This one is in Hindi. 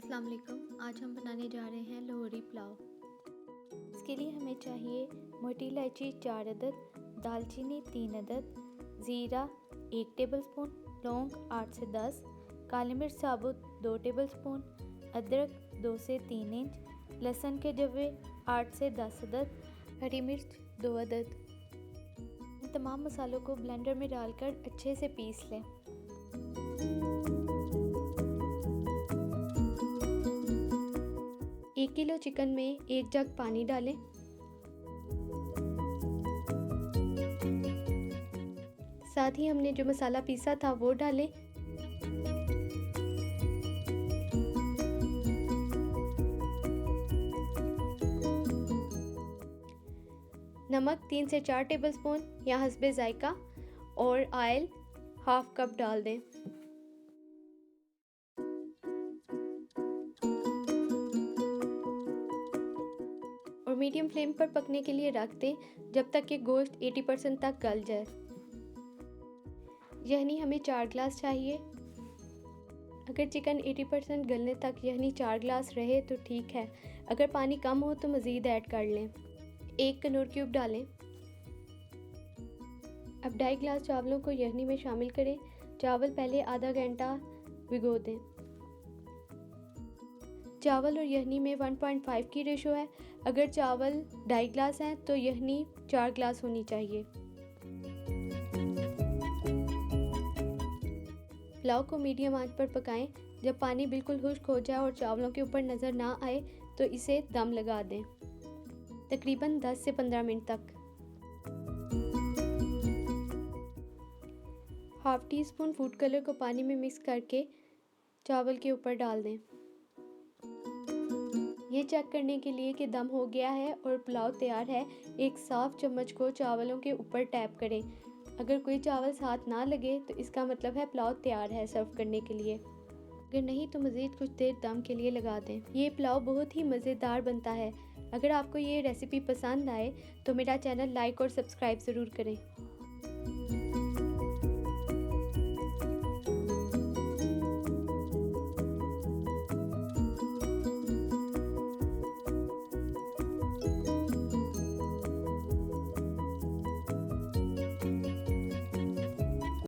अस्सलाम वालेकुम। आज हम बनाने जा रहे हैं लाहौरी पुलाव। इसके लिए हमें चाहिए मोटी इलायची 4 अदद, दालचीनी 3 अदद, ज़ीरा 1 टेबलस्पून, लौंग 8 से 10, काली मिर्च साबुत 2 टेबलस्पून, अदरक 2 से 3 इंच, लहसुन के जवे 8 से 10 अदद, हरी मिर्च 2 अदद। इन तमाम मसालों को ब्लेंडर में डालकर अच्छे से पीस लें। 1 किलो चिकन में 1 जग पानी डालें। साथ ही हमने जो मसाला पीसा था वो डालें। नमक 3 से 4 टेबलस्पून या हस्बे जायका और ऑयल हाफ कप डाल दें। और मीडियम फ्लेम पर पकने के लिए रख दें जब तक कि गोश्त 80% तक गल जाए। यहनी हमें 4 ग्लास चाहिए। अगर चिकन 80% गलने तक यहनी 4 ग्लास रहे तो ठीक है। अगर पानी कम हो तो मज़ीद ऐड कर लें। 1 कनौर क्यूब डालें। अब 2.5 ग्लास चावलों को यहनी में शामिल करें। चावल पहले आधा घंटा भिगो दें। चावल और यहनी में 1.5 की रेशो है। अगर चावल 2.5 ग्लास हैं तो यहनी 4 ग्लास होनी चाहिए। पुलाव को मीडियम आंच पर पकाएं। जब पानी बिल्कुल खुश्क हो जाए और चावलों के ऊपर नज़र ना आए तो इसे दम लगा दें, तकरीबन 10 से 15 मिनट तक। Half tea spoon food colour को पानी में मिक्स करके चावल के ऊपर डाल दें। ये चेक करने के लिए कि दम हो गया है और पुलाव तैयार है, एक साफ चम्मच को चावलों के ऊपर टैप करें। अगर कोई चावल साथ ना लगे तो इसका मतलब है पुलाव तैयार है सर्व करने के लिए। अगर नहीं तो मज़ीद कुछ देर दम के लिए लगा दें। ये पुलाव बहुत ही मज़ेदार बनता है। अगर आपको ये रेसिपी पसंद आए तो मेरा चैनल लाइक और सब्सक्राइब ज़रूर करें।